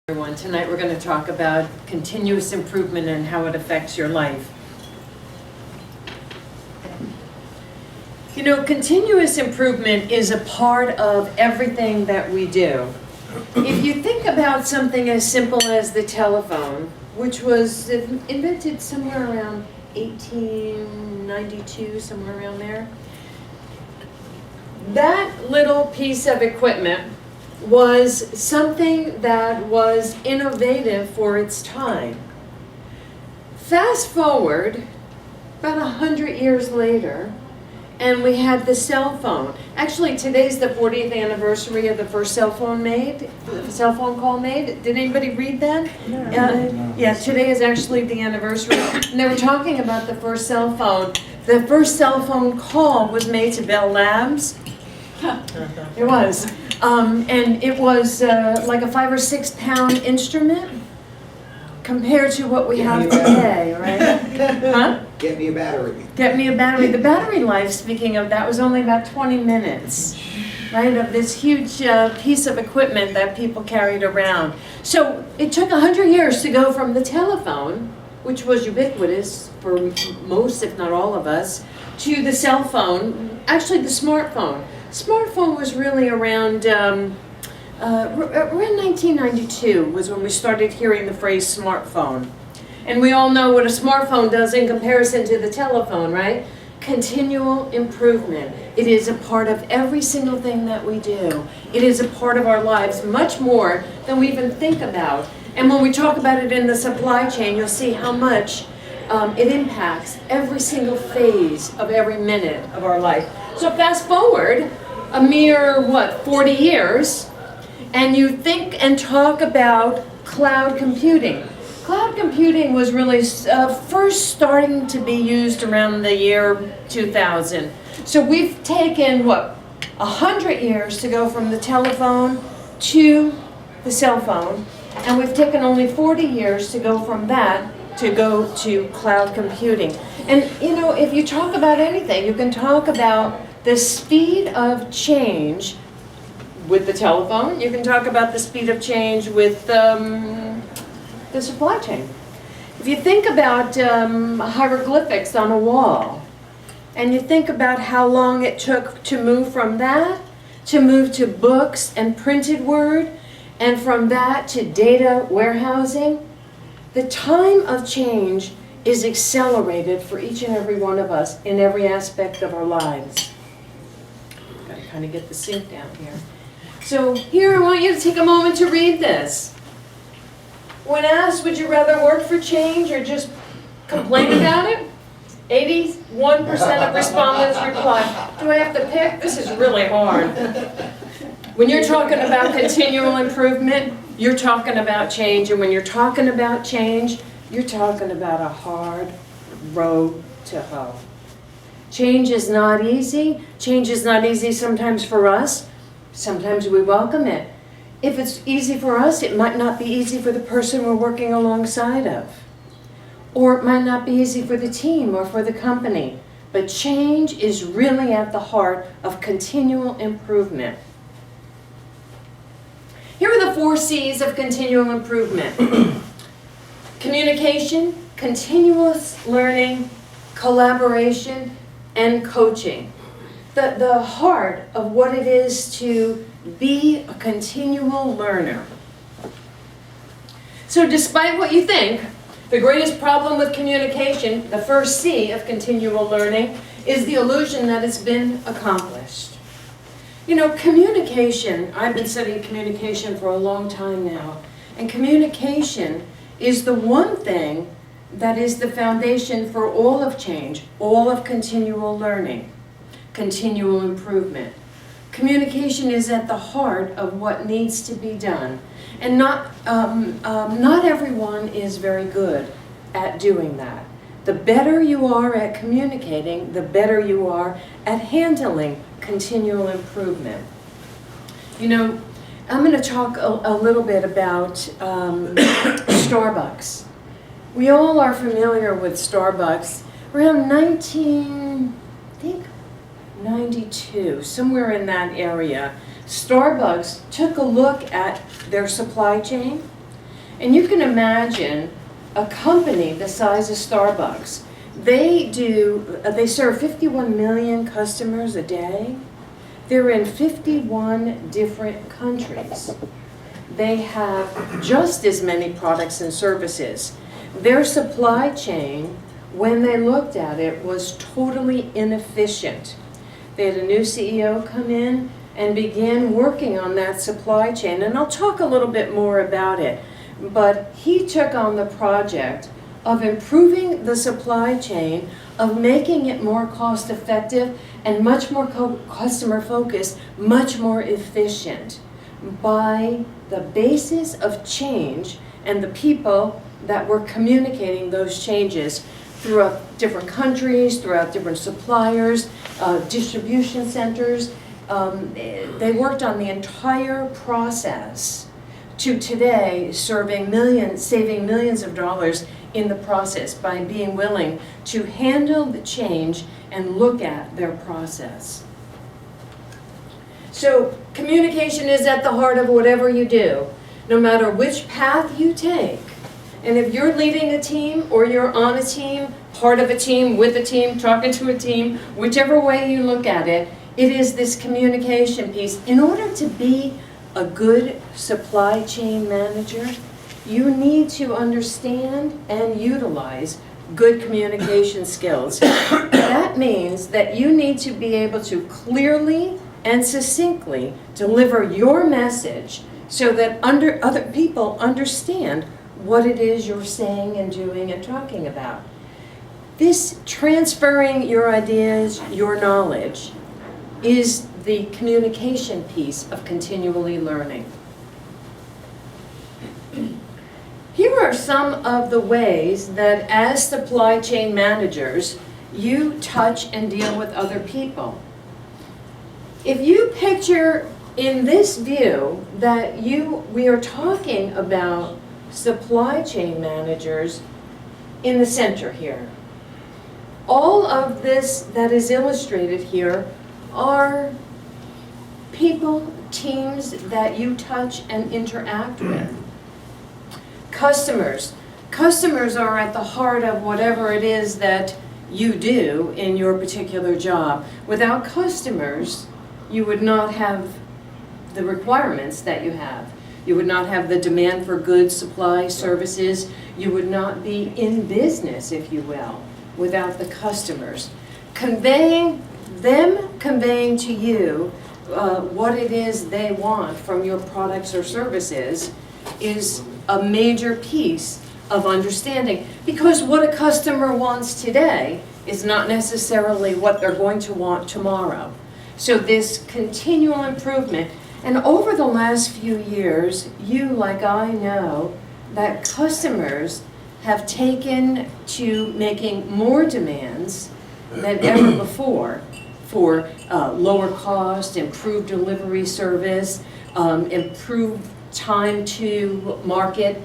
Everyone, tonight we're going to talk about continuous improvement and how it affects your life. You know, continuous improvement is a part of everything that we do. If you think about something as simple as the telephone, which was invented somewhere around 1892, somewhere around there, that little piece of equipment was something that was innovative for its time. Fast forward about 100 years later, and we had the cell phone. Actually, today's the 40th anniversary of the first cell phone call made. Did anybody read that? No. Yeah, today is actually the anniversary. And they were talking about the first cell phone. The first cell phone call was made to Bell Labs. It was. And it was like a 5 or 6 pound instrument compared to what we have today, right? Huh? Get me a battery. Get me a battery. The battery life, speaking of that, was only about 20 minutes, right, of this huge piece of equipment that people carried around. So it took 100 years to go from the telephone, which was ubiquitous for most, if not all of us, to the cell phone, actually the smartphone. Smartphone was really around 1992 was when we started hearing the phrase smartphone. And we all know what a smartphone does in comparison to the telephone, right? Continual improvement. It is a part of every single thing that we do. It is a part of our lives, much more than we even think about. And when we talk about it in the supply chain, you'll see how much it impacts every single phase of every minute of our life. So fast forward a mere, 40 years, and you think and talk about cloud computing. Cloud computing was really first starting to be used around the year 2000. So we've taken, 100 years to go from the telephone to the cell phone, and we've taken only 40 years to go from that to go to cloud computing. And you know, if you talk about anything, you can talk about the speed of change with the telephone. You can talk about the speed of change with the supply chain. If you think about hieroglyphics on a wall, and you think about how long it took to move from that, to move to books and printed word, and from that to data warehousing, the time of change is accelerated for each and every one of us in every aspect of our lives. Gotta kind of get the sync down here. So here I want you to take a moment to read this. When asked, would you rather work for change or just complain about it? 81% of respondents replied, do I have to pick? This is really hard. When you're talking about continual improvement, you're talking about change, and when you're talking about change, you're talking about a hard road to hoe. Change is not easy. Change is not easy sometimes for us. Sometimes we welcome it. If it's easy for us, it might not be easy for the person we're working alongside of. Or it might not be easy for the team or for the company. But change is really at the heart of continual improvement. Here are the 4 C's of continual improvement. Communication, continuous learning, collaboration, and coaching. The heart of what it is to be a continual learner. So despite what you think, the greatest problem with communication, the first C of continual learning, is the illusion that it's been accomplished. You know, communication, I've been studying communication for a long time now, and communication is the one thing that is the foundation for all of change, all of continual learning, continual improvement. Communication is at the heart of what needs to be done, and not everyone is very good at doing that. The better you are at communicating, the better you are at handling continual improvement. You know, I'm going to talk a little bit about Starbucks. We all are familiar with Starbucks. Around 1992, somewhere in that area, Starbucks took a look at their supply chain, And you can imagine a company the size of Starbucks. They serve 51 million customers a day. They're in 51 different countries. They have just as many products and services. Their supply chain, when they looked at it, was totally inefficient. They had a new CEO come in and began working on that supply chain. And I'll talk a little bit more about it. But he took on the project of improving the supply chain, of making it more cost effective and much more customer focused, much more efficient by the basis of change and the people that were communicating those changes throughout different countries, throughout different suppliers, distribution centers. They worked on the entire process to today saving millions of dollars in the process by being willing to handle the change and look at their process. So communication is at the heart of whatever you do, no matter which path you take. And if you're leading a team or you're on a team, part of a team, with a team, talking to a team, whichever way you look at it, it is this communication piece. In order to be a good supply chain manager, you need to understand and utilize good communication skills. That means that you need to be able to clearly and succinctly deliver your message so that other people understand what it is you're saying and doing and talking about. This transferring your ideas, your knowledge, is the communication piece of continually learning. Here are some of the ways that as supply chain managers, you touch and deal with other people. If you picture in this view that we are talking about supply chain managers in the center here. All of this that is illustrated here are people, teams that you touch and interact with. Customers. Customers are at the heart of whatever it is that you do in your particular job. Without customers, you would not have the requirements that you have. You would not have the demand for goods, supplies, services. You would not be in business, if you will, without the customers. Conveying to you what it is they want from your products or services is a major piece of understanding. Because what a customer wants today is not necessarily what they're going to want tomorrow. So this continual improvement. And over the last few years, you, like I, know that customers have taken to making more demands than ever before for lower cost, improved delivery service, improved time to market.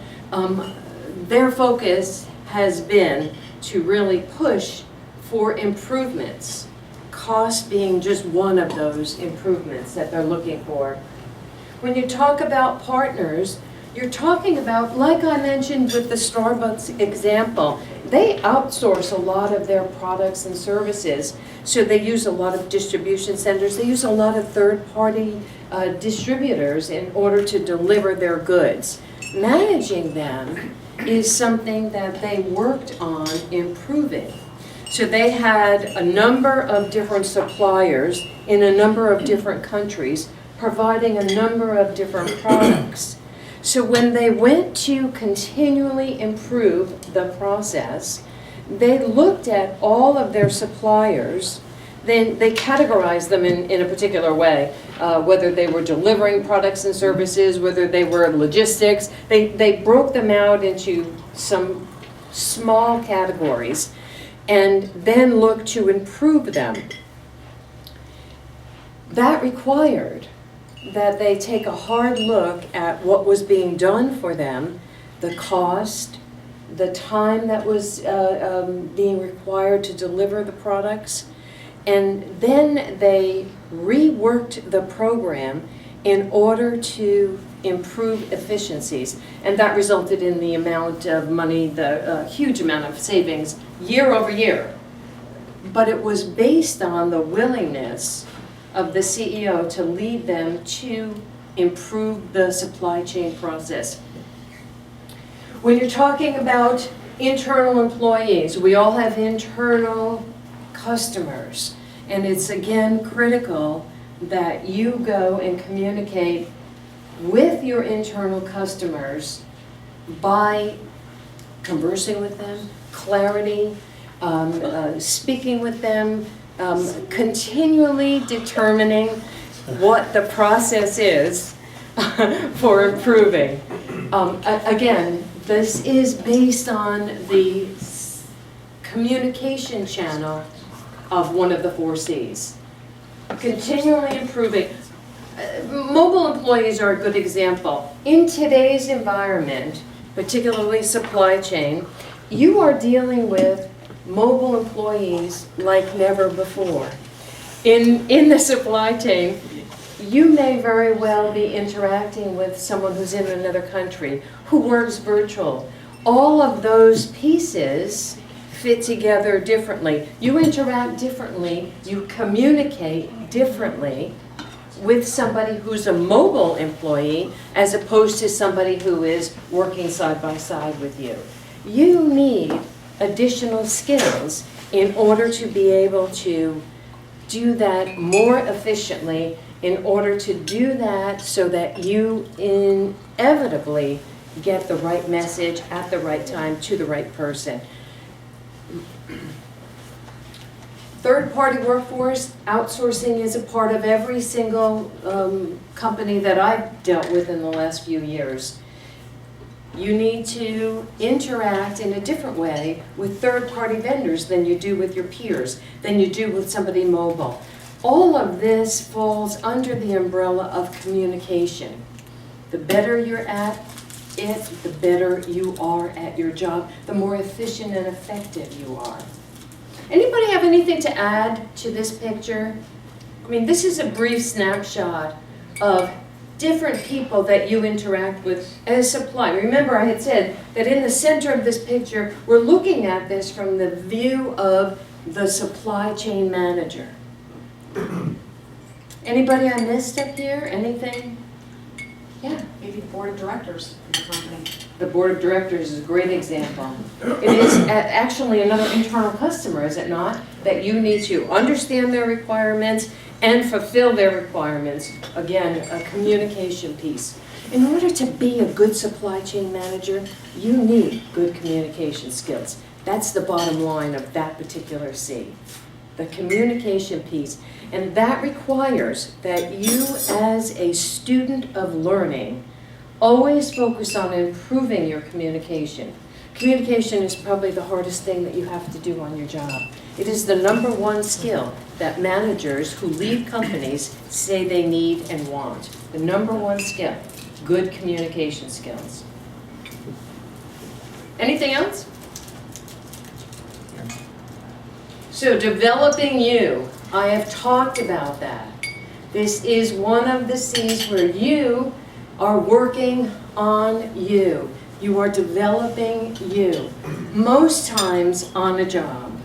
Their focus has been to really push for improvements, cost being just one of those improvements that they're looking for. When you talk about partners, you're talking about, like I mentioned with the Starbucks example, they outsource a lot of their products and services. So they use a lot of distribution centers. They use a lot of third-party distributors in order to deliver their goods. Managing them is something that they worked on improving. So they had a number of different suppliers in a number of different countries providing a number of different products. So when they went to continually improve the process, they looked at all of their suppliers, then they categorized them in a particular way, whether they were delivering products and services, whether they were logistics. They broke them out into some small categories and then looked to improve them. That required that they take a hard look at what was being done for them, the cost, the time that was being required to deliver the products, and then they reworked the program in order to improve efficiencies. And that resulted in the amount of money, the huge amount of savings year over year. But it was based on the willingness of the CEO to lead them to improve the supply chain process. When you're talking about internal employees, we all have internal customers. And it's again critical that you go and communicate with your internal customers by conversing with them, clarity, speaking with them, continually determining what the process is for improving. Again, this is based on the communication channel of one of the 4 C's. Continually improving. Mobile employees are a good example. In today's environment, particularly supply chain, you are dealing with mobile employees like never before. In the supply chain, you may very well be interacting with someone who's in another country, who works virtual. All of those pieces fit together differently. You interact differently, you communicate differently with somebody who's a mobile employee as opposed to somebody who is working side by side with you. You need additional skills in order to be able to do that more efficiently, in order to do that so that you inevitably get the right message at the right time to the right person. Third-party workforce, outsourcing is a part of every single company that I've dealt with in the last few years. You need to interact in a different way with third-party vendors than you do with your peers, than you do with somebody mobile. All of this falls under the umbrella of communication. The better you're at it, the better you are at your job, the more efficient and effective you are. Anybody have anything to add to this picture? I mean, this is a brief snapshot of different people that you interact with as supply. Remember, I had said that in the center of this picture, we're looking at this from the view of the supply chain manager. Anybody I missed up here? Anything? Yeah. Maybe the board of directors of the company. The board of directors is a great example. It is actually another internal customer, is it not? That you need to understand their requirements and fulfill their requirements. Again, a communication piece. In order to be a good supply chain manager, you need good communication skills. That's the bottom line of that particular C. The communication piece. And that requires that you, as a student of learning, always focus on improving your communication. Communication is probably the hardest thing that you have to do on your job. It is the #1 skill that managers who lead companies say they need and want. The #1 skill, good communication skills. Anything else? So developing you, I have talked about that. This is one of the C's where you are working on you. You are developing you. Most times on a job,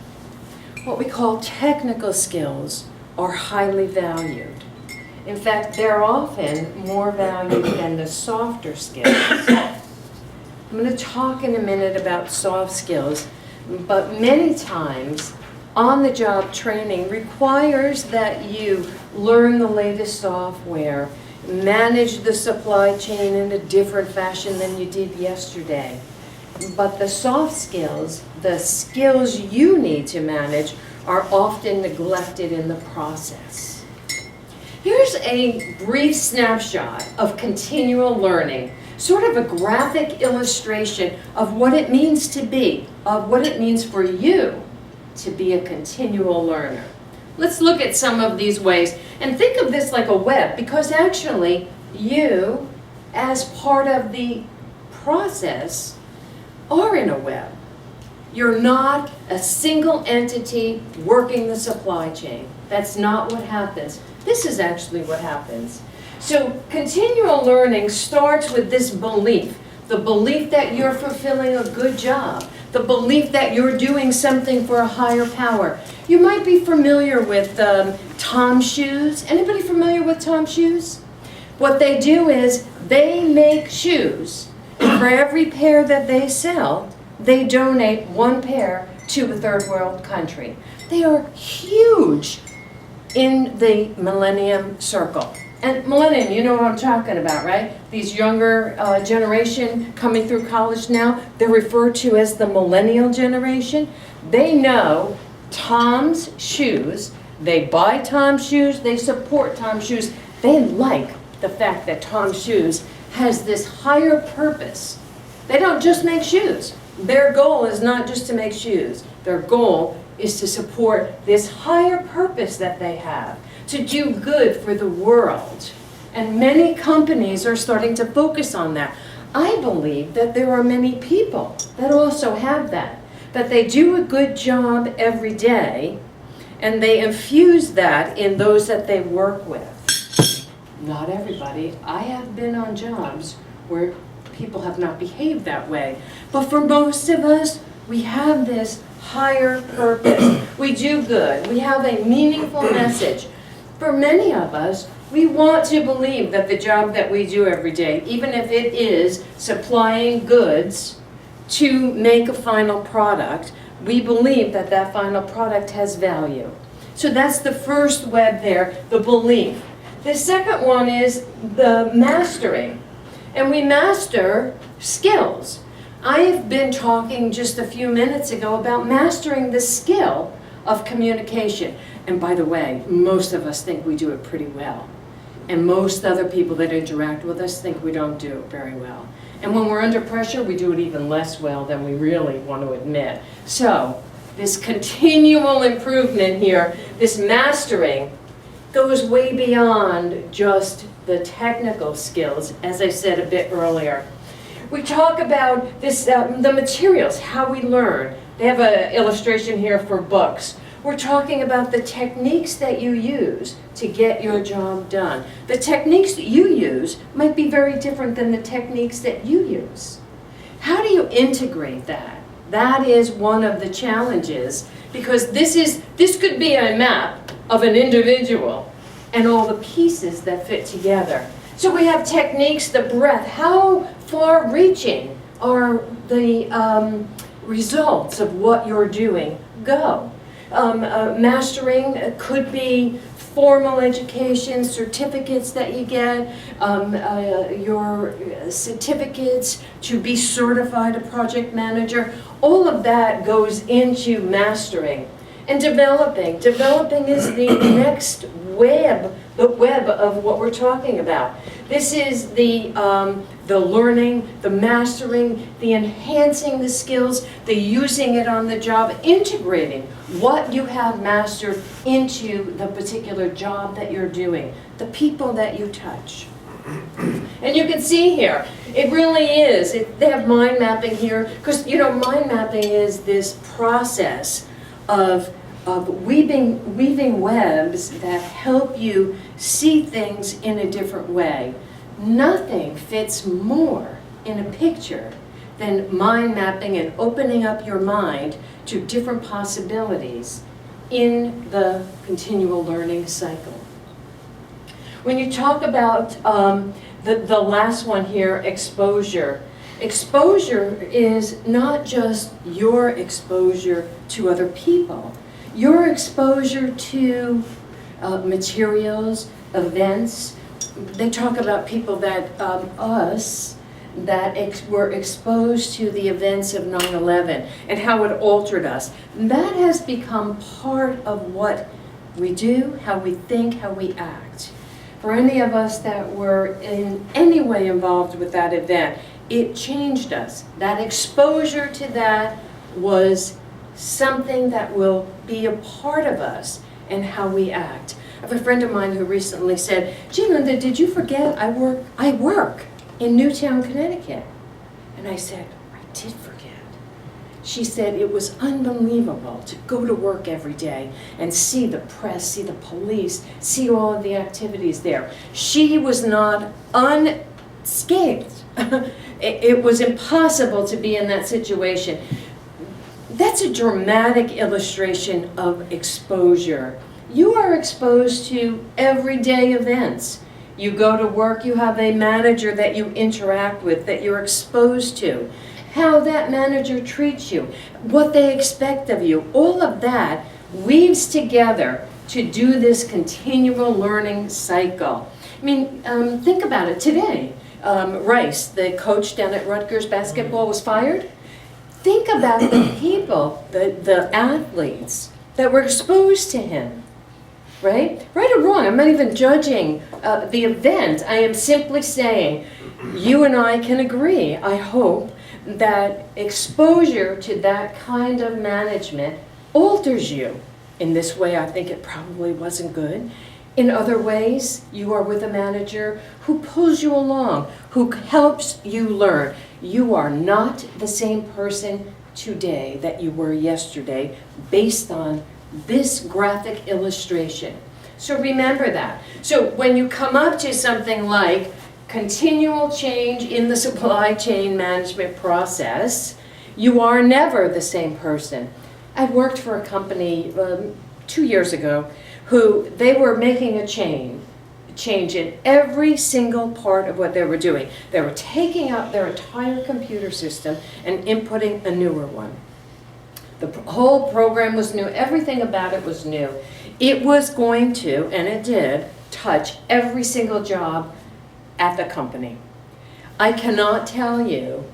what we call technical skills are highly valued. In fact, they're often more valued than the softer skills. I'm going to talk in a minute about soft skills, but many times on-the-job training requires that you learn the latest software, manage the supply chain in a different fashion than you did yesterday. But the soft skills, the skills you need to manage, are often neglected in the process. Here's a brief snapshot of continual learning, sort of a graphic illustration of what it means to be, of what it means for you to be a continual learner. Let's look at some of these ways and think of this like a web, because actually you, as part of the process, are in a web. You're not a single entity working the supply chain. That's not what happens. This is actually what happens. So continual learning starts with this belief, the belief that you're fulfilling a good job, the belief that you're doing something for a higher power. You might be familiar with Tom's Shoes. Anybody familiar with Tom's Shoes? What they do is they make shoes, and for every pair that they sell, they donate one pair to a third world country. They are huge in the Millennium Circle. And Millennium, you know what I'm talking about, right? These younger generation coming through college now, they're referred to as the Millennial generation. They know Tom's Shoes. They buy Tom's Shoes. They support Tom's Shoes. They like the fact that Tom's Shoes has this higher purpose. They don't just make shoes. Their goal is not just to make shoes. Their goal is to support this higher purpose that they have, to do good for the world. And many companies are starting to focus on that. I believe that there are many people that also have that they do a good job every day, and they infuse that in those that they work with. Not everybody. I have been on jobs where people have not behaved that way. But for most of us, we have this higher purpose. We do good. We have a meaningful message. For many of us, we want to believe that the job that we do every day, even if it is supplying goods to make a final product, we believe that that final product has value. So that's the first web there, the belief. The second one is the mastering. And we master skills. I have been talking just a few minutes ago about mastering the skill of communication. And by the way, most of us think we do it pretty well. And most other people that interact with us think we don't do it very well. And when we're under pressure, we do it even less well than we really want to admit. So this continual improvement here, this mastering, goes way beyond just the technical skills, as I said a bit earlier. We talk about this, the materials, how we learn. They have an illustration here for books. We're talking about the techniques that you use to get your job done. The techniques that you use might be very different than the techniques that you use. How do you integrate that? That is one of the challenges, because this could be a map of an individual and all the pieces that fit together. So we have techniques, the breadth, how far-reaching are the results of what you're doing go. Mastering could be formal education, certificates that you get, your certificates to be certified a project manager. All of that goes into mastering. And developing. Developing is the next web, the web of what we're talking about. This is the learning, the mastering, the enhancing the skills, the using it on the job, integrating what you have mastered into the particular job that you're doing, the people that you touch. And you can see here, it really is, they have mind mapping here, because you know, mind mapping is this process of weaving webs that help you see things in a different way. Nothing fits more in a picture than mind mapping and opening up your mind to different possibilities in the continual learning cycle. When you talk about the last one here, exposure. Exposure is not just your exposure to other people. Your exposure to materials, events. They talk about people that, were exposed to the events of 9/11 and how it altered us. That has become part of what we do, how we think, how we act. For any of us that were in any way involved with that event, it changed us. That exposure to that was something that will be a part of us and how we act. I have a friend of mine who recently said, "Gee, Linda, did you forget I work in Newtown, Connecticut?" And I said, "I did forget." She said it was unbelievable to go to work every day and see the press, see the police, see all of the activities there. She was not unscathed. It was impossible to be in that situation. That's a dramatic illustration of exposure. You are exposed to everyday events. You go to work, you have a manager that you interact with, that you're exposed to. How that manager treats you, what they expect of you, all of that weaves together to do this continual learning cycle. I mean, think about it today. Rice, the coach down at Rutgers basketball, was fired. Think about the people, the athletes that were exposed to him, right? Right or wrong, I'm not even judging the event. I am simply saying, you and I can agree, I hope, that exposure to that kind of management alters you. In this way, I think it probably wasn't good. In other ways, you are with a manager who pulls you along, who helps you learn. You are not the same person today that you were yesterday based on this graphic illustration. So remember that. So when you come up to something like continual change in the supply chain management process, you are never the same person. I worked for a company 2 years ago who they were making a change in every single part of what they were doing. They were taking out their entire computer system and inputting a newer one. The whole program was new, everything about it was new. It was going to, and it did, touch every single job at the company. I cannot tell you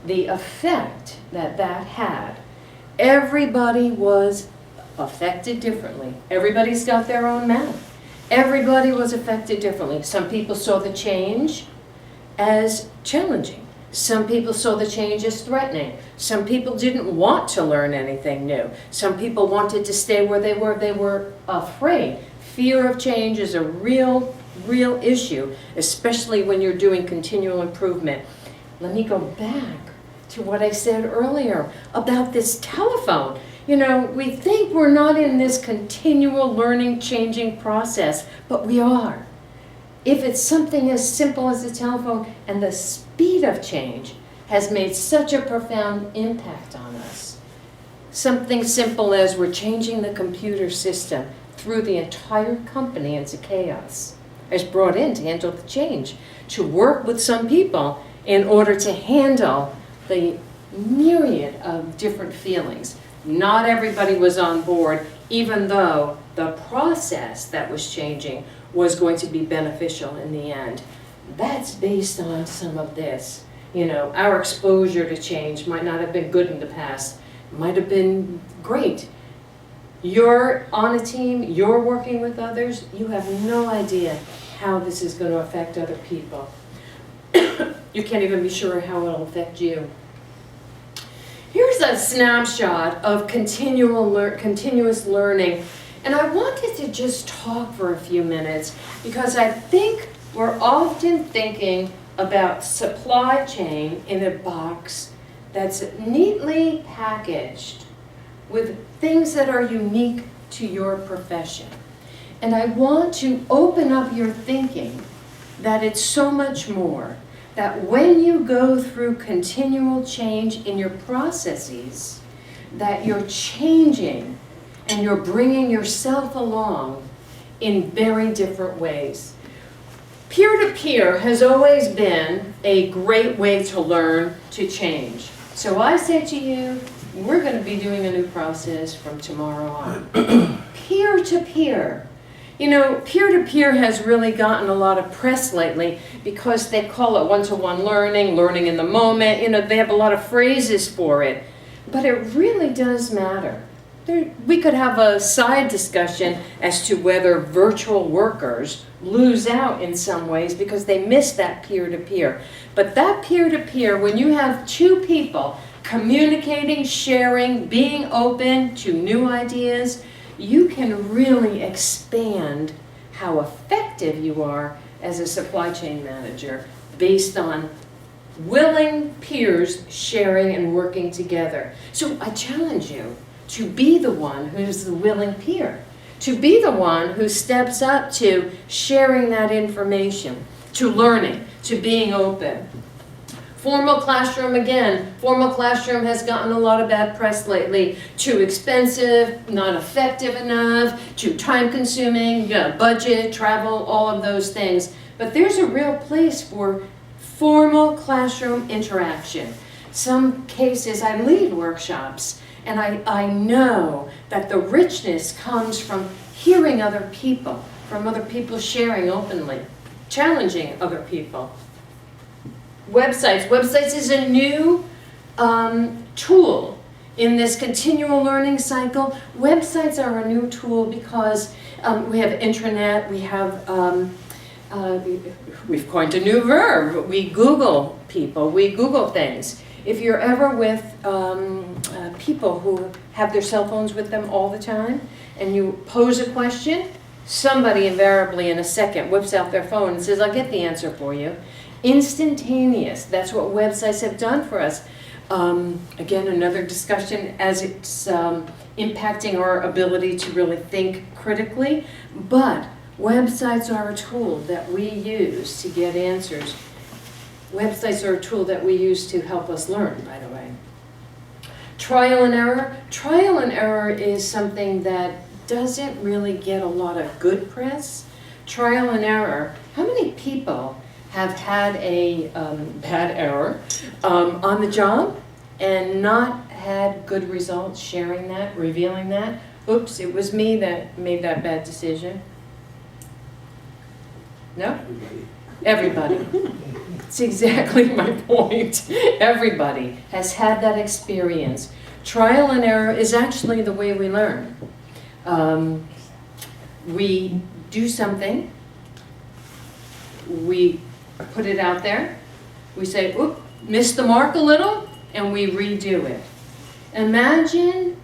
the effect that that had. Everybody was affected differently. Everybody's got their own map. Everybody was affected differently. Some people saw the change as challenging. Some people saw the change as threatening. Some people didn't want to learn anything new. Some people wanted to stay where they were. They were afraid. Fear of change is a real issue, especially when you're doing continual improvement. Let me go back to what I said earlier about this telephone. You know, we think we're not in this continual learning, changing process, but we are. If it's something as simple as a telephone, and the speed of change has made such a profound impact on us. Something simple as we're changing the computer system through the entire company into chaos. I was brought in to handle the change, to work with some people in order to handle the myriad of different feelings. Not everybody was on board, even though the process that was changing was going to be beneficial in the end. That's based on some of this. You know, our exposure to change might not have been good in the past, might have been great. You're on a team, you're working with others, you have no idea how this is going to affect other people. You can't even be sure how it'll affect you. Here's a snapshot of continuous learning. And I wanted to just talk for a few minutes because I think we're often thinking about supply chain in a box that's neatly packaged with things that are unique to your profession. And I want to open up your thinking that it's so much more, that when you go through continual change in your processes, that you're changing and you're bringing yourself along in very different ways. Peer-to-peer has always been a great way to learn to change. So I say to you, we're going to be doing a new process from tomorrow on. Peer-to-peer. You know, peer-to-peer has really gotten a lot of press lately because they call it one-to-one learning, learning in the moment. You know, they have a lot of phrases for it. But it really does matter. We could have a side discussion as to whether virtual workers lose out in some ways because they miss that peer-to-peer. But that peer-to-peer, when you have two people communicating, sharing, being open to new ideas, you can really expand how effective you are as a supply chain manager based on willing peers sharing and working together. So I challenge you to be the one who's the willing peer, to be the one who steps up to sharing that information, to learning, to being open. Formal classroom, again, formal classroom has gotten a lot of bad press lately. Too expensive, not effective enough, too time consuming, budget, travel, all of those things. But there's a real place for formal classroom interaction. Some cases I lead workshops, and I know that the richness comes from hearing other people, from other people sharing openly, challenging other people. Websites. Websites is a new tool in this continual learning cycle. Websites are a new tool because we have intranet, we have, we've coined a new verb. We Google people, we Google things. If you're ever with people who have their cell phones with them all the time, and you pose a question, somebody invariably in a second whips out their phone and says, I'll get the answer for you. Instantaneous, that's what websites have done for us. Again, another discussion as it's impacting our ability to really think critically, but websites are a tool that we use to get answers. Websites are a tool that we use to help us learn, by the way. Trial and error. Trial and error is something that doesn't really get a lot of good press. Trial and error. How many people have had a bad error on the job and not had good results sharing that, revealing that? Oops, it was me that made that bad decision. No? Everybody. It's exactly my point. Everybody has had that experience. Trial and error is actually the way we learn. We do something, we put it out there, we say, oop, missed the mark a little, and we redo it. Imagine,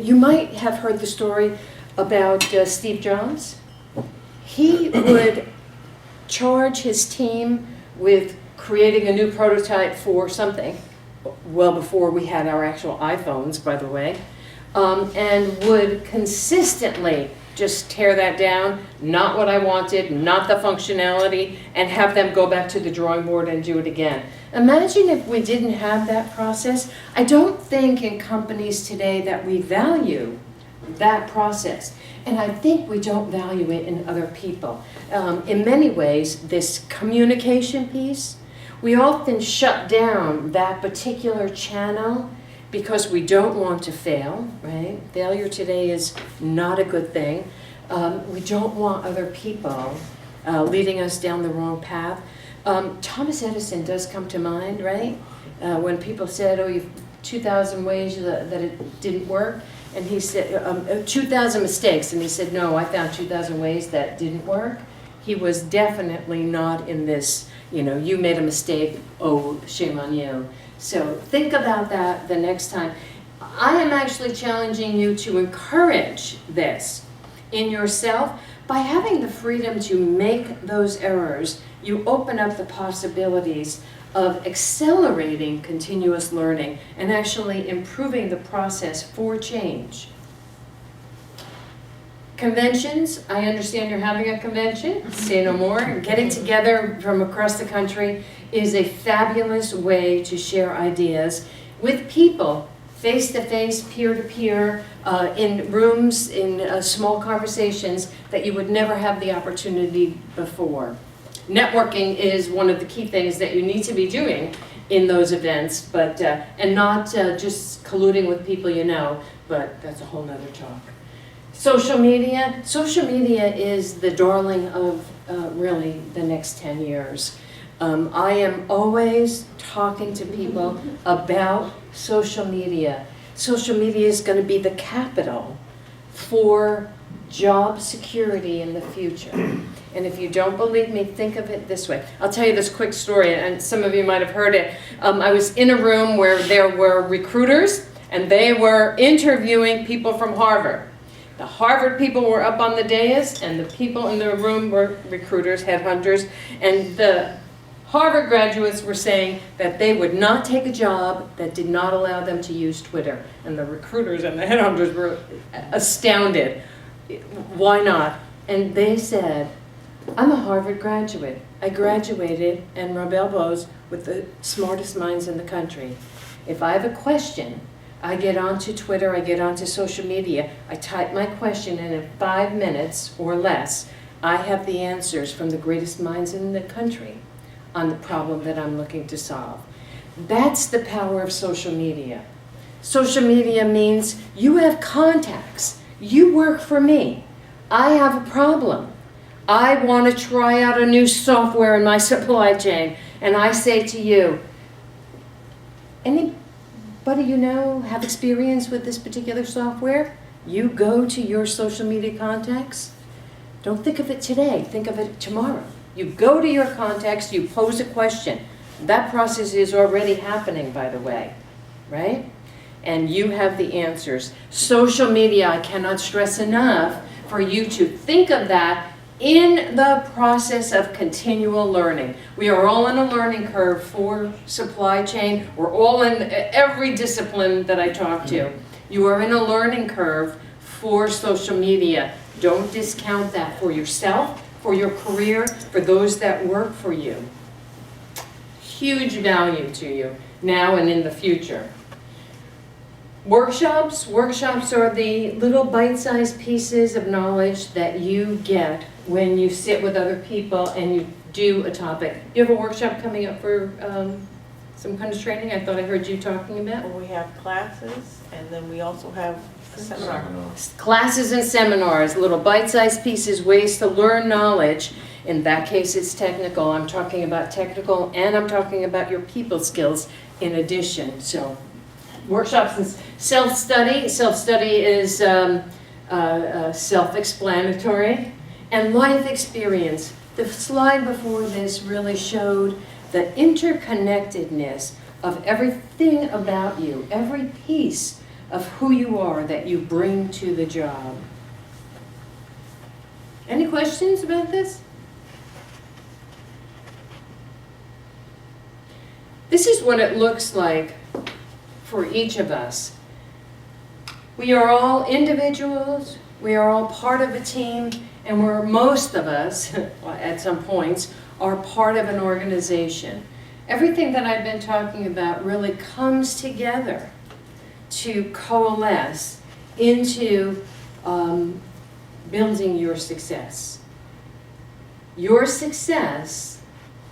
you might have heard the story about Steve Jobs. He would charge his team with creating a new prototype for something, well before we had our actual iPhones, by the way, and would consistently just tear that down, not what I wanted, not the functionality, and have them go back to the drawing board and do it again. Imagine if we didn't have that process. I don't think in companies today that we value that process. And I think we don't value it in other people. In many ways, this communication piece, we often shut down that particular channel because we don't want to fail, right? Failure today is not a good thing. We don't want other people leading us down the wrong path. Thomas Edison does come to mind, right? When people said, oh, you've 2,000 ways that it didn't work. And he said, 2,000 mistakes. And he said, no, I found 2,000 ways that didn't work. He was definitely not in this, you made a mistake, oh, shame on you. So think about that the next time. I am actually challenging you to encourage this in yourself. By having the freedom to make those errors, you open up the possibilities of accelerating continuous learning and actually improving the process for change. Conventions, I understand you're having a convention, say no more. Getting together from across the country is a fabulous way to share ideas with people, face-to-face, peer-to-peer, in rooms, in small conversations that you would never have the opportunity before. Networking is one of the key things that you need to be doing in those events, but and not just colluding with people you know, but that's a whole nother talk. Social media is the darling of really the next 10 years. I am always talking to people about social media. Social media is going to be the capital for job security in the future. And if you don't believe me, think of it this way. I'll tell you this quick story, and some of you might have heard it. I was in a room where there were recruiters, and they were interviewing people from Harvard. The Harvard people were up on the dais, and the people in the room were recruiters, headhunters, and the Harvard graduates were saying that they would not take a job that did not allow them to use Twitter. And the recruiters and the headhunters were astounded. Why not? And they said, I'm a Harvard graduate. I graduated and rub elbows with the smartest minds in the country. If I have a question, I get onto Twitter, I get onto social media, I type my question, and in 5 minutes or less, I have the answers from the greatest minds in the country on the problem that I'm looking to solve. That's the power of social media. Social media means you have contacts. You work for me. I have a problem. I want to try out a new software in my supply chain. And I say to you, anybody you know have experience with this particular software? You go to your social media contacts. Don't think of it today. Think of it tomorrow. You go to your contacts, you pose a question. That process is already happening, by the way, right? And you have the answers. Social media, I cannot stress enough for you to think of that in the process of continual learning. We are all in a learning curve for supply chain. We're all in every discipline that I talk to. You are in a learning curve for social media. Don't discount that for yourself, for your career, for those that work for you. Huge value to you now and in the future. Workshops are the little bite-sized pieces of knowledge that you get when you sit with other people and you do a topic. You have a workshop coming up for some kind of training I thought I heard you talking about? Well, we have classes, and then we also have a seminar. Classes and seminars, little bite-sized pieces, ways to learn knowledge. In that case, it's technical. I'm talking about technical, and I'm talking about your people skills in addition. So, workshops and self-study. Self-study is self-explanatory. And life experience. The slide before this really showed the interconnectedness of everything about you, every piece of who you are that you bring to the job. Any questions about this? This is what it looks like for each of us. We are all individuals, we are all part of a team, and most of us, at some points, are part of an organization. Everything that I've been talking about really comes together to coalesce into building your success. Your success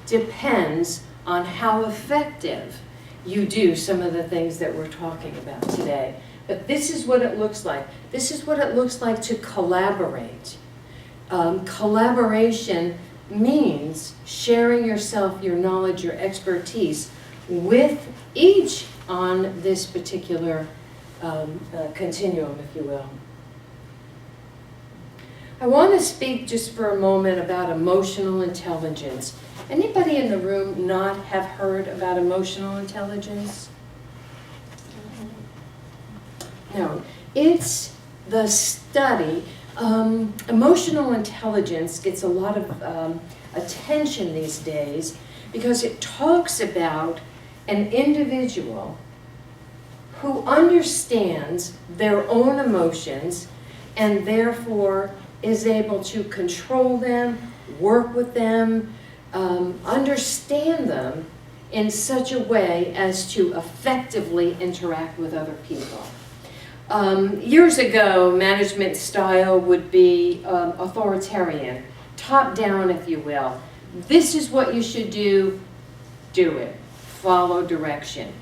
depends on how effective you do some of the things that we're talking about today. But this is what it looks like. This is what it looks like to collaborate. Collaboration means sharing yourself, your knowledge, your expertise with each on this particular continuum, if you will. I want to speak just for a moment about emotional intelligence. Anybody in the room not have heard about emotional intelligence? No, it's the study. Emotional intelligence gets a lot of attention these days because it talks about an individual who understands their own emotions and therefore is able to control them, work with them, understand them in such a way as to effectively interact with other people. Years ago, management style would be authoritarian, top-down, if you will. This is what you should do it. Follow direction.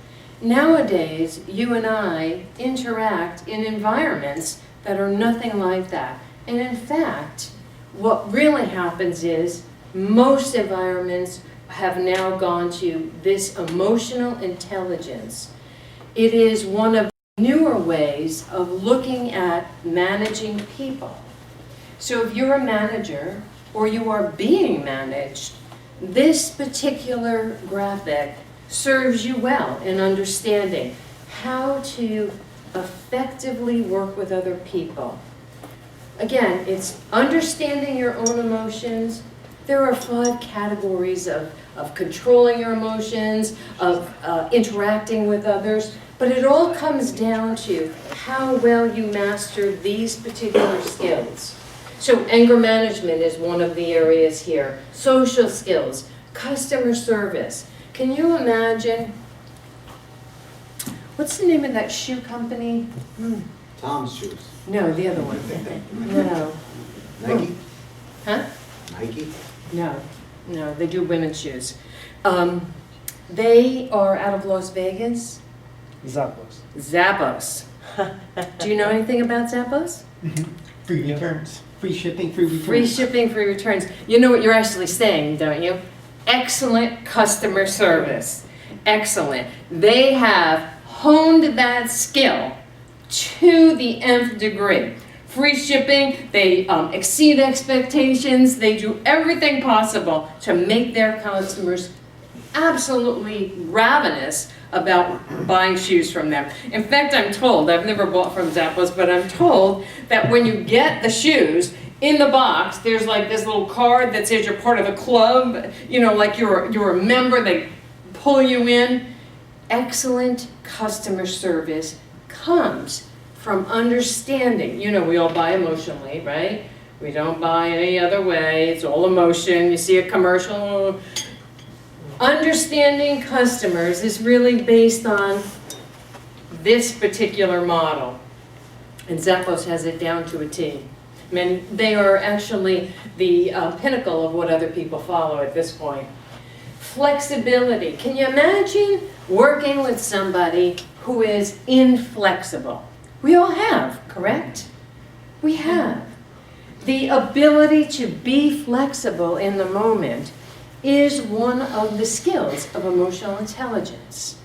Nowadays, you and I interact in environments that are nothing like that. And in fact, what really happens is most environments have now gone to this emotional intelligence. It is one of newer ways of looking at managing people. So if you're a manager or you are being managed, this particular graphic serves you well in understanding how to effectively work with other people. Again, it's understanding your own emotions, There are 5 categories of controlling your emotions, of interacting with others, but it all comes down to how well you master these particular skills. So anger management is one of the areas here. Social skills, customer service. Can you imagine, what's the name of that shoe company? Tom's shoes. No, the other one. No. Nike? Huh? Nike? No, they do women's shoes. They are out of Las Vegas. Zappos. Do you know anything about Zappos? Free returns, free shipping, free returns. Free shipping, free returns. You know what you're actually saying, don't you? Excellent customer service. Excellent. They have honed that skill to the nth degree. Free shipping, they exceed expectations, they do everything possible to make their customers absolutely ravenous about buying shoes from them. In fact, I'm told, I've never bought from Zappos, but I'm told that when you get the shoes, in the box, there's like this little card that says you're part of the club, you know, like you're a member, they pull you in. Excellent customer service comes from understanding. You know, we all buy emotionally, right? We don't buy any other way. It's all emotion. You see a commercial. Understanding customers is really based on this particular model. And Zappos has it down to a T. I mean, they are actually the pinnacle of what other people follow at this point. Flexibility. Can you imagine working with somebody who is inflexible? We all have, correct? We have. The ability to be flexible in the moment is one of the skills of emotional intelligence.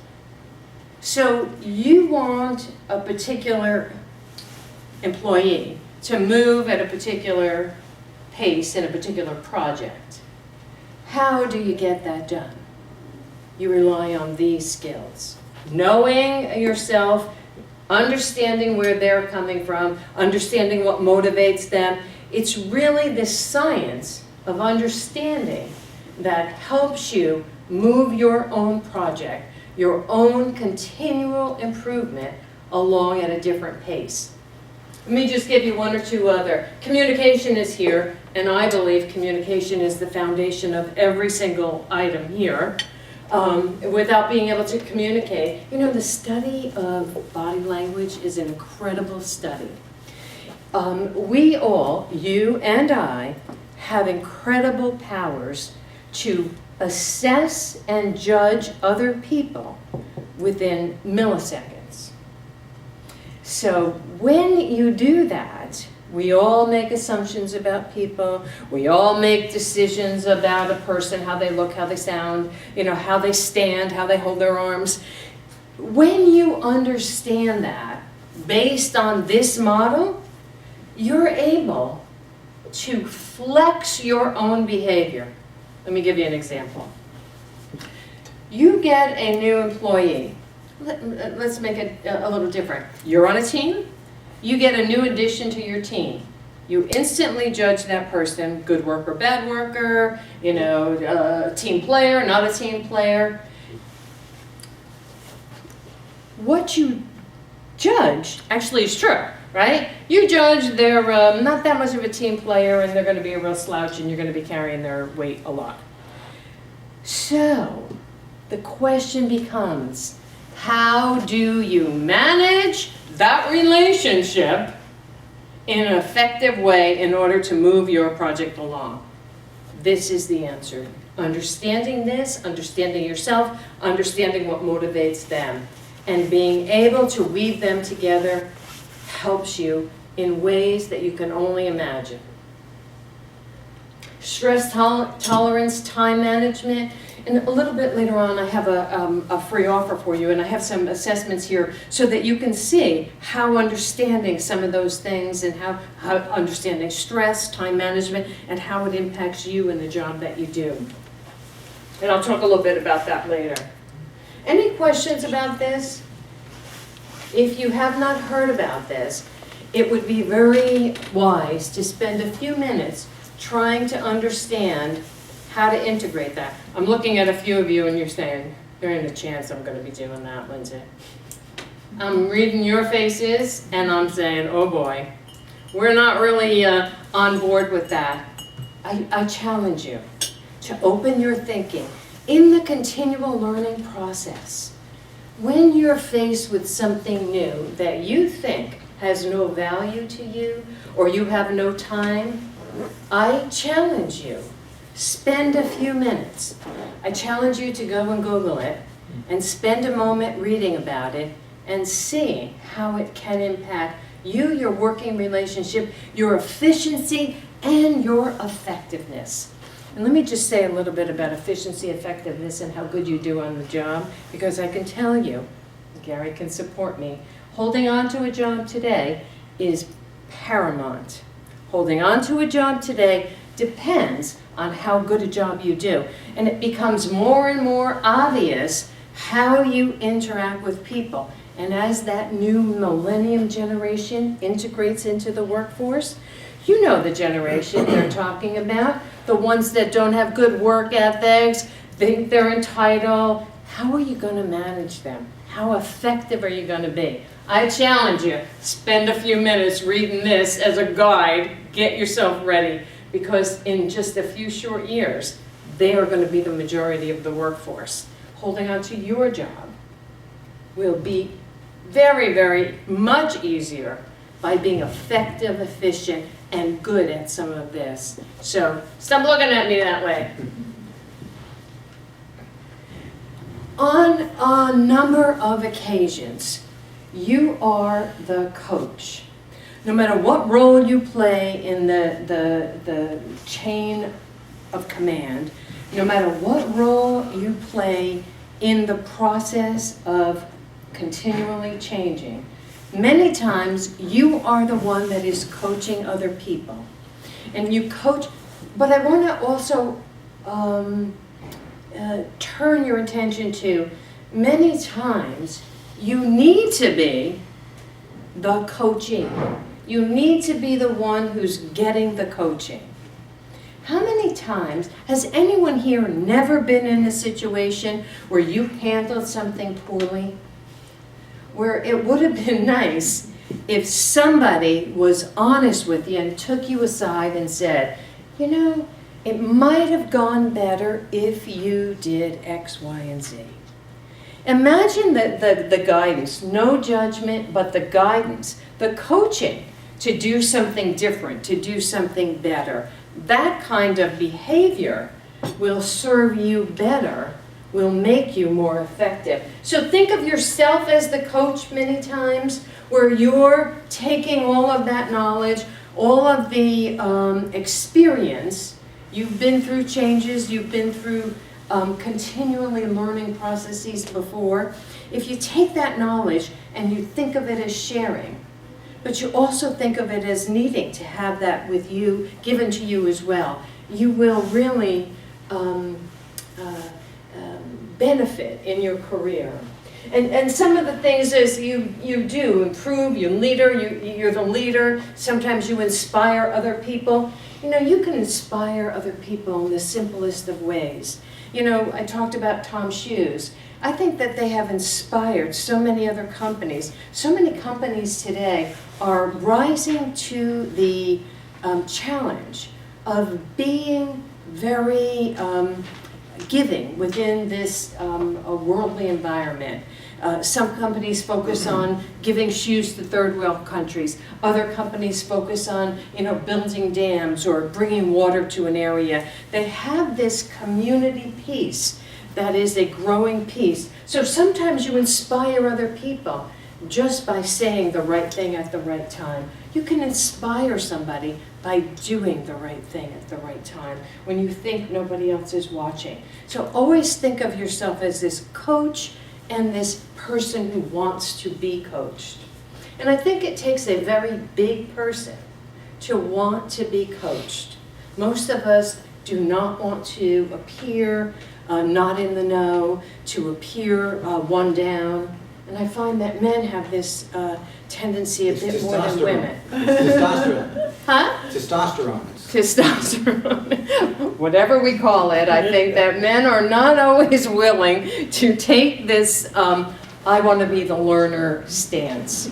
So you want a particular employee to move at a particular pace in a particular project. How do you get that done? You rely on these skills. Knowing yourself, understanding where they're coming from, understanding what motivates them. It's really this science of understanding that helps you move your own project, your own continual improvement along at a different pace. Let me just give you one or two other. Communication is here, and I believe communication is the foundation of every single item here. Without being able to communicate, you know, the study of body language is an incredible study. We all, you and I, have incredible powers to assess and judge other people within milliseconds. So when you do that, we all make assumptions about people. We all make decisions about a person, how they look, how they sound, you know, how they stand, how they hold their arms. When you understand that, based on this model, you're able to flex your own behavior. Let me give you an example. You get a new employee. Let's make it a little different. You're on a team. You get a new addition to your team. You instantly judge that person, good worker, bad worker, you know, team player, not a team player. What you judge actually is true, right? You judge they're not that much of a team player and they're going to be a real slouch and you're going to be carrying their weight a lot. So the question becomes, how do you manage that relationship in an effective way in order to move your project along? This is the answer. Understanding this, understanding yourself, understanding what motivates them, and being able to weave them together helps you in ways that you can only imagine. Stress tolerance, time management. And a little bit later on, I have a free offer for you, and I have some assessments here so that you can see how understanding some of those things and how understanding stress, time management, and how it impacts you in the job that you do. And I'll talk a little bit about that later. Any questions about this? If you have not heard about this, it would be very wise to spend a few minutes trying to understand how to integrate that. I'm looking at a few of you and you're saying, there ain't a chance I'm gonna be doing that, Lindsay. I'm reading your faces and I'm saying, oh boy, we're not really on board with that. I challenge you to open your thinking in the continual learning process. When you're faced with something new that you think has no value to you or you have no time, I challenge you, spend a few minutes. I challenge you to go and Google it and spend a moment reading about it and seeing how it can impact you, your working relationship, your efficiency, and your effectiveness. And let me just say a little bit about efficiency, effectiveness, and how good you do on the job, because I can tell you, Gary can support me, holding on to a job today is paramount. Holding on to a job today depends on how good a job you do. And it becomes more and more obvious how you interact with people. And as that new millennium generation integrates into the workforce, you know the generation they're talking about, the ones that don't have good work ethics, think they're entitled. How are you going to manage them? How effective are you going to be? I challenge you, spend a few minutes reading this as a guide, get yourself ready, because in just a few short years, they are going to be the majority of the workforce. Holding on to your job will be very, very much easier by being effective, efficient, and good at some of this. So stop looking at me that way. On a number of occasions, you are the coach. No matter what role you play in the chain of command, no matter what role you play in the process of continually changing, many times you are the one that is coaching other people. And you coach, but I want to also turn your attention to, many times you need to be the coachee. You need to be the one who's getting the coaching. How many times has anyone here never been in a situation where you handled something poorly? Where it would have been nice if somebody was honest with you and took you aside and said, you know, it might have gone better if you did X, Y, and Z. Imagine the guidance, no judgment, but the guidance, the coaching to do something different, to do something better. That kind of behavior will serve you better, will make you more effective. So think of yourself as the coach many times, where you're taking all of that knowledge, all of the experience. You've been through changes, you've been through continually learning processes before. If you take that knowledge and you think of it as sharing, but you also think of it as needing to have that with you, given to you as well, you will really benefit in your career. And some of the things is you do improve, you're the leader, sometimes you inspire other people. You know, you can inspire other people in the simplest of ways. You know, I talked about Tom's Shoes. I think that they have inspired so many other companies. So many companies today are rising to the challenge of being very giving within this a worldly environment. Some companies focus on giving shoes to third world countries. Other companies focus on, you know, building dams or bringing water to an area. They have this community piece that is a growing piece. So sometimes you inspire other people just by saying the right thing at the right time. You can inspire somebody by doing the right thing at the right time when you think nobody else is watching. So always think of yourself as this coach and this person who wants to be coached. And I think it takes a very big person to want to be coached. Most of us do not want to appear not in the know, to appear one down. And I find that men have this tendency a It's bit more than testosterone. women. It's testosterone. Huh? Testosterone. Testosterone, whatever we call it, I think that men are not always willing to take this I want to be the learner stance.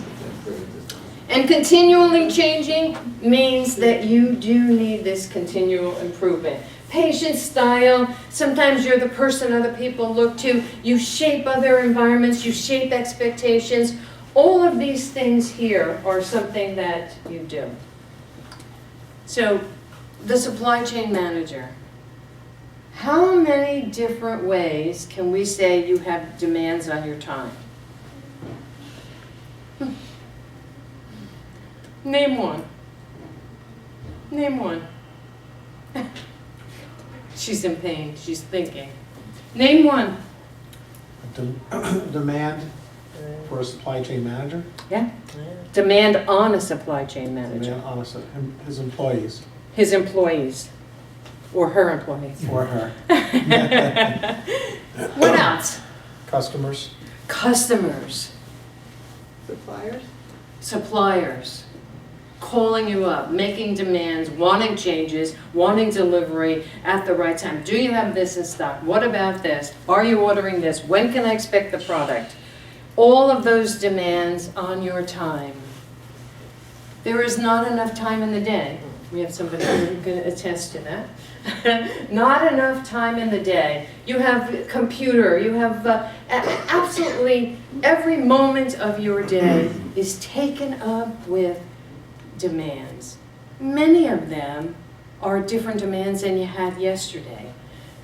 And continually changing means that you do need this continual improvement. Patient style, sometimes you're the person other people look to. You shape other environments, you shape expectations. All of these things here are something that you do. So, the supply chain manager. How many different ways can we say you have demands on your time? Name one. Name one. She's in pain. She's thinking. Name one. Demand for a supply chain manager, Yeah. Demand on a supply chain manager. demand on his employees, His employees. Or her employees. or her, What else? customers, Customers. Suppliers? Suppliers. Calling you up, making demands, wanting changes, wanting delivery at the right time. Do you have this in stock? What about this? Are you ordering this? When can I expect the product? All of those demands on your time. There is not enough time in the day. We have somebody who can attest to that. Not enough time in the day. You have computer, you have absolutely every moment of your day is taken up with demands. Many of them are different demands than you had yesterday.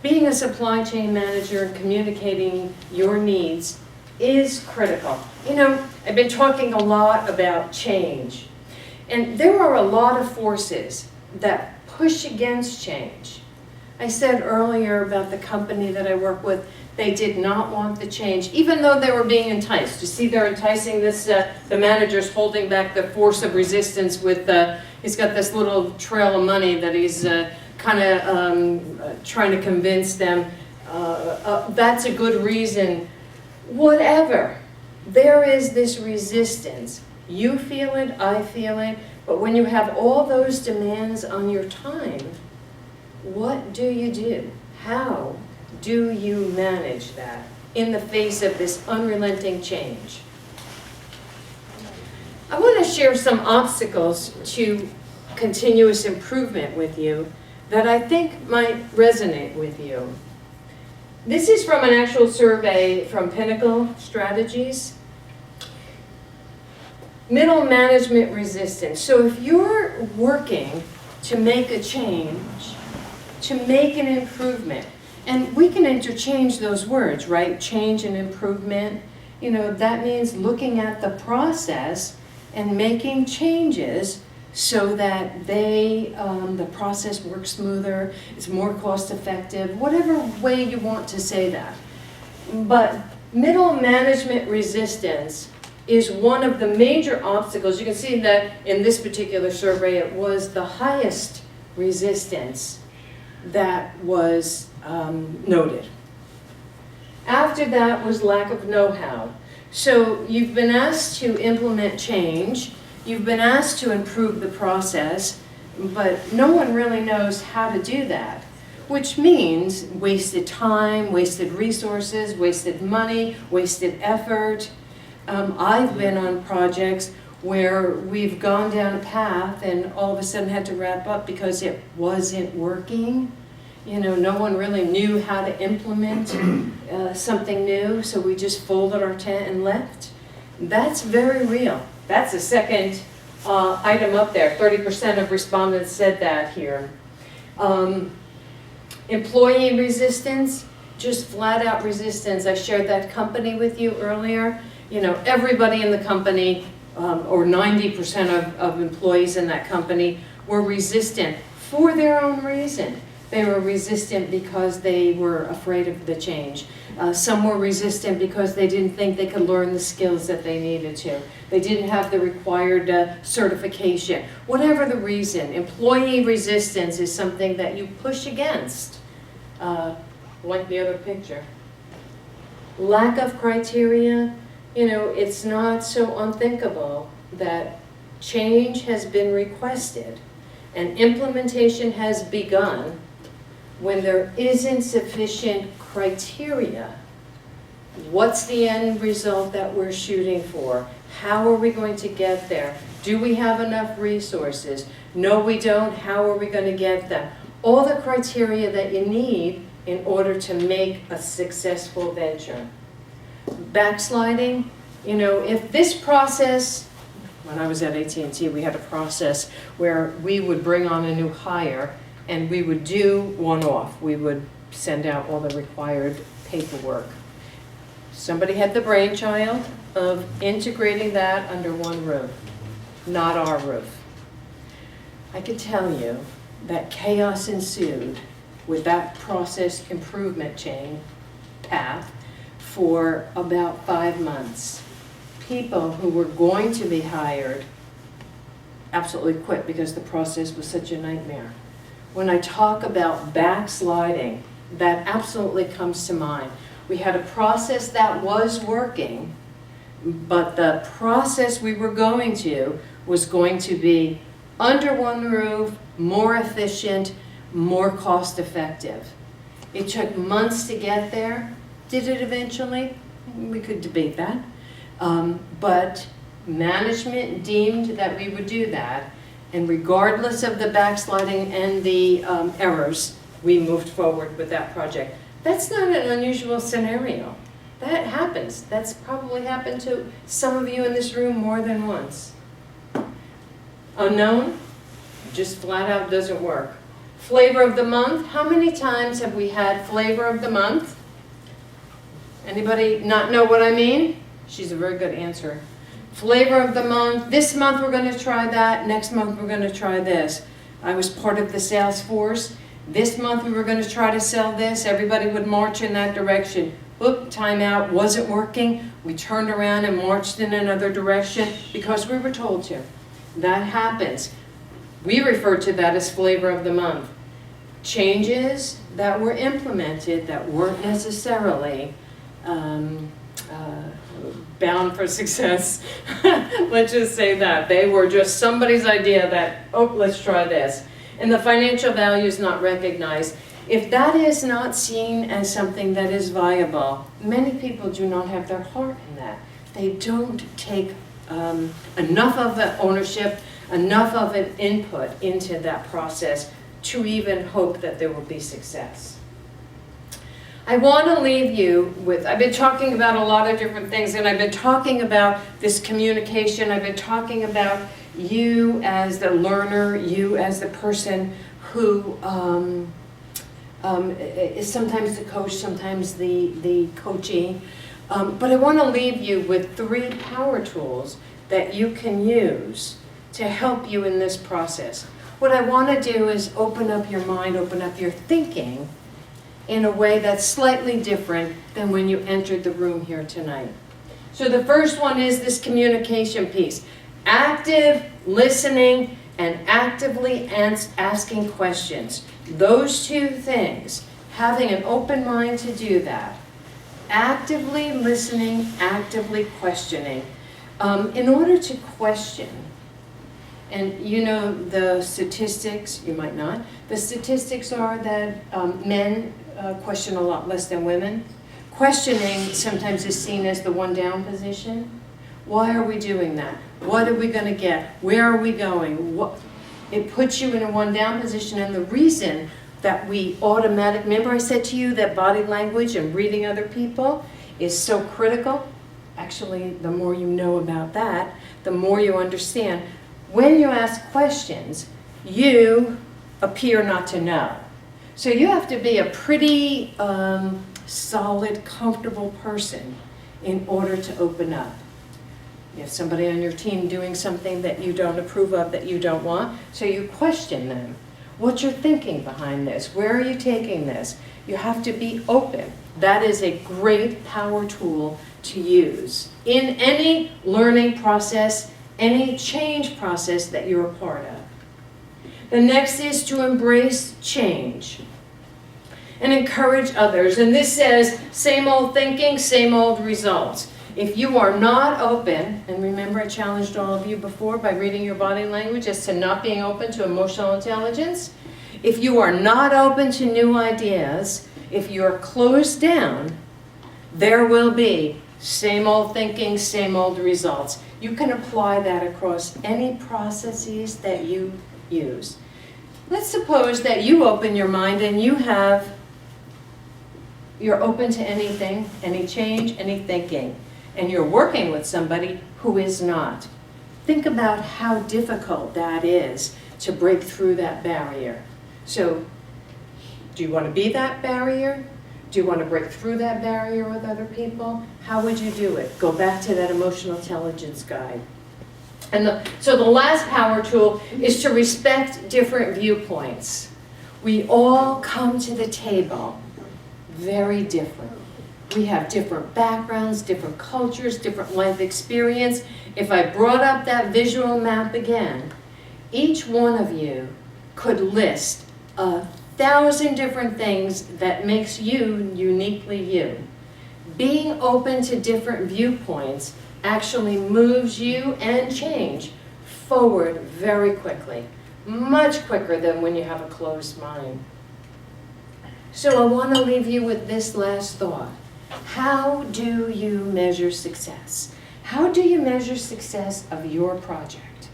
Being a supply chain manager and communicating your needs is critical. You know, I've been talking a lot about change. And there are a lot of forces that push against change. I said earlier about the company that I work with, they did not want the change, even though they were being enticed. You see, they're enticing this, the manager's holding back the force of resistance with, he's got this little trail of money that he's kind of trying to convince them that's a good reason. Whatever, there is this resistance. You feel it, I feel it, but when you have all those demands on your time, what do you do? How do you manage that in the face of this unrelenting change? I want to share some obstacles to continuous improvement with you that I think might resonate with you. This is from an actual survey from Pinnacle Strategies. Middle management resistance. So if you're working to make a change, to make an improvement, and we can interchange those words, right? Change and improvement. You know, that means looking at the process and making changes so that the process works smoother, it's more cost effective, whatever way you want to say that. But middle management resistance is one of the major obstacles. You can see that in this particular survey, it was the highest resistance that was noted. After that was lack of know-how. So you've been asked to implement change, you've been asked to improve the process, but no one really knows how to do that, which means wasted time, wasted resources, wasted money, wasted effort. I've been on projects where we've gone down a path and all of a sudden had to wrap up because it wasn't working. You know, no one really knew how to implement something new, so we just folded our tent and left. That's very real. That's the second item up there. 30% of respondents said that here. Employee resistance, just flat out resistance. I shared that company with you earlier. You know, everybody in the company, or 90% of employees in that company were resistant for their own reason. They were resistant because they were afraid of the change. Some were resistant because they didn't think they could learn the skills that they needed to. They didn't have the required certification. Whatever the reason, employee resistance is something that you push against. Like the other picture. Lack of criteria. it's not so unthinkable that change has been requested and implementation has begun when there isn't sufficient criteria. What's the end result that we're shooting for? How are we going to get there? Do we have enough resources? No, we don't. How are we going to get them? All the criteria that you need in order to make a successful venture. Backsliding, if this process, when I was at AT&T, we had a process where we would bring on a new hire and we would do one-off. We would send out all the required paperwork. Somebody had the brainchild of integrating that under one roof, not our roof. I can tell you that chaos ensued with that process improvement chain path for about 5 months. People who were going to be hired absolutely quit because the process was such a nightmare. When I talk about backsliding, that absolutely comes to mind. We had a process that was working, but the process we were going to was going to be under one roof, more efficient, more cost effective. It took months to get there. Did it eventually? We could debate that. But management deemed that we would do that, and regardless of the backsliding and the errors, we moved forward with that project. That's not an unusual scenario. That happens. That's probably happened to some of you in this room more than once. Unknown, just flat out doesn't work. Flavor of the month, how many times have we had flavor of the month? Anybody not know what I mean? She's a very good answer. Flavor of the month, this month we're going to try that, next month we're going to try this. I was part of the sales force. This month we were going to try to sell this. Everybody would march in that direction. Oop, time out, wasn't working. We turned around and marched in another direction because we were told to. That happens. We refer to that as flavor of the month. Changes that were implemented that weren't necessarily bound for success. Let's just say that. They were just somebody's idea that, oh, let's try this. And the financial value is not recognized. If that is not seen as something that is viable, many people do not have their heart in that. They don't take enough of an ownership, enough of an input into that process to even hope that there will be success. I want to leave you with, I've been talking about a lot of different things, and I've been talking about this communication. I've been talking about you as the learner, you as the person who is sometimes the coach, sometimes the coachee. But I want to leave you with 3 power tools that you can use to help you in this process. What I want to do is open up your mind, open up your thinking in a way that's slightly different than when you entered the room here tonight. So the first one is this communication piece. Active listening and actively asking questions. Those 2 things, having an open mind to do that. Actively listening, actively questioning. In order to question, and you know the statistics, you might not, the statistics are that men question a lot less than women. Questioning sometimes is seen as the one down position. Why are we doing that? What are we going to get? Where are we going? It puts you in a one down position, and the reason that we remember I said to you that body language and reading other people is so critical. Actually, the more you know about that, the more you understand. When you ask questions, you appear not to know. So you have to be a pretty solid, comfortable person in order to open up. You have somebody on your team doing something that you don't approve of, that you don't want, so you question them. What's your thinking behind this? Where are you taking this? You have to be open. That is a great power tool to use in any learning process, any change process that you're a part of. The next is to embrace change and encourage others. And this says, same old thinking, same old results. If you are not open, and remember I challenged all of you before by reading your body language as to not being open to emotional intelligence, if you are not open to new ideas, if you're closed down, there will be same old thinking, same old results. You can apply that across any processes that you use. Let's suppose that you open your mind and you're open to anything, any change, any thinking, and you're working with somebody who is not. Think about how difficult that is to break through that barrier. So, do you want to be that barrier? Do you want to break through that barrier with other people? How would you do it? Go back to that emotional intelligence guide. And so the last power tool is to respect different viewpoints. We all come to the table very different. We have different backgrounds, different cultures, different life experience. If I brought up that visual map again, each one of you could list 1,000 different things that makes you uniquely you. Being open to different viewpoints actually moves you and change forward very quickly, much quicker than when you have a closed mind. So I want to leave you with this last thought. How do you measure success? How do you measure success of your project?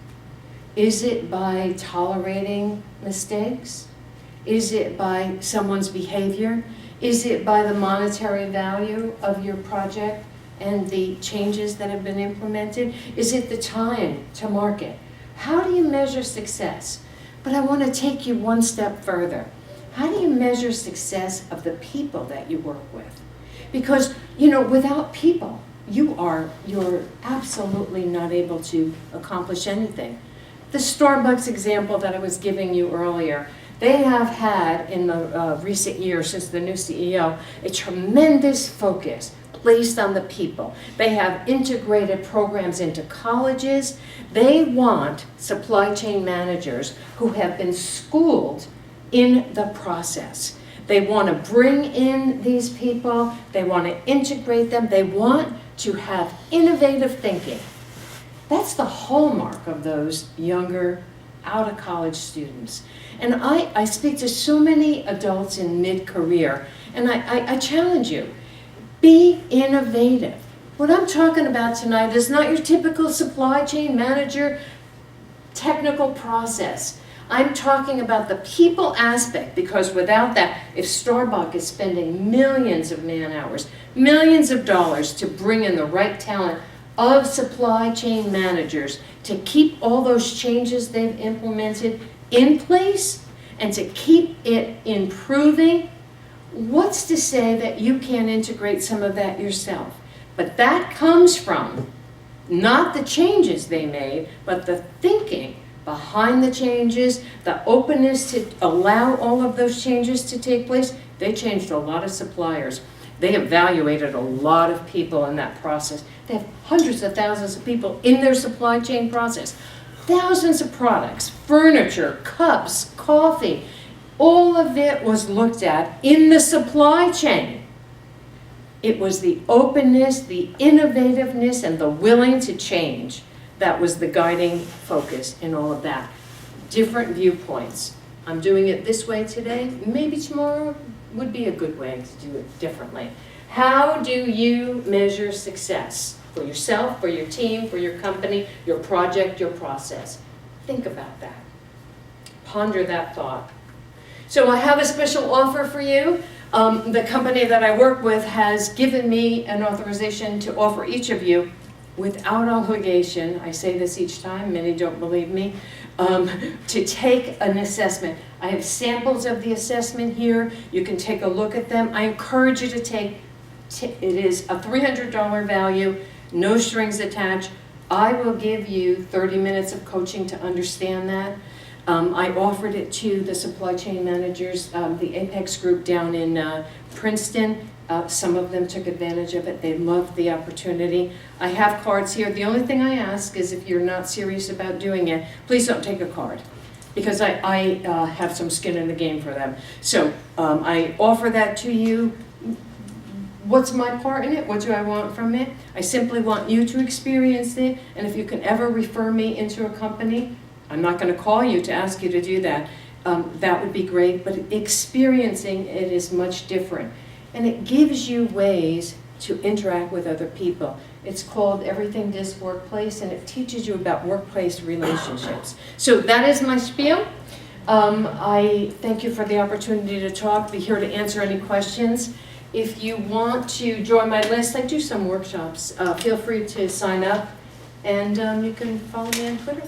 Is it by tolerating mistakes? Is it by someone's behavior? Is it by the monetary value of your project and the changes that have been implemented? Is it the time to market? How do you measure success? But I want to take you one step further. How do you measure success of the people that you work with? Because, without people, you're absolutely not able to accomplish anything. The Starbucks example that I was giving you earlier, they have had in the recent years since the new CEO a tremendous focus placed on the people. They have integrated programs into colleges. They want supply chain managers who have been schooled in the process. They want to bring in these people. They want to integrate them. They want to have innovative thinking. That's the hallmark of those younger, out-of-college students. And I speak to so many adults in mid-career, and I challenge you, be innovative. What I'm talking about tonight is not your typical supply chain manager technical process. I'm talking about the people aspect, because without that, if Starbucks is spending millions of man-hours, millions of dollars to bring in the right talent of supply chain managers to keep all those changes they've implemented in place and to keep it improving, what's to say that you can't integrate some of that yourself? But that comes from not the changes they made, but the thinking behind the changes, the openness to allow all of those changes to take place. They changed a lot of suppliers. They evaluated a lot of people in that process. They have hundreds of thousands of people in their supply chain process. Thousands of products, furniture, cups, coffee, all of it was looked at in the supply chain. It was the openness, the innovativeness, and the willing to change that was the guiding focus in all of that. Different viewpoints. I'm doing it this way today. Maybe tomorrow would be a good way to do it differently. How do you measure success for yourself, for your team, for your company, your project, your process? Think about that. Ponder that thought. So I have a special offer for you. The company that I work with has given me an authorization to offer each of you without obligation, I say this each time, many don't believe me, to take an assessment. I have samples of the assessment here. You can take a look at them. I encourage you to take, it is a $300 value, no strings attached. I will give you 30 minutes of coaching to understand that. I offered it to the supply chain managers, the APICS group down in Princeton. Some of them took advantage of it. They loved the opportunity. I have cards here. The only thing I ask is if you're not serious about doing it, please don't take a card, because I have some skin in the game for them. So I offer that to you. What's my part in it? What do I want from it? I simply want you to experience it, and if you can ever refer me into a company, I'm not going to call you to ask you to do that. That would be great, but experiencing it is much different. And it gives you ways to interact with other people. It's called Everything This Workplace, and it teaches you about workplace relationships. So that is my spiel. I thank you for the opportunity to talk, be here to answer any questions. If you want to join my list, I do some workshops. Feel free to sign up, and you can follow me on Twitter.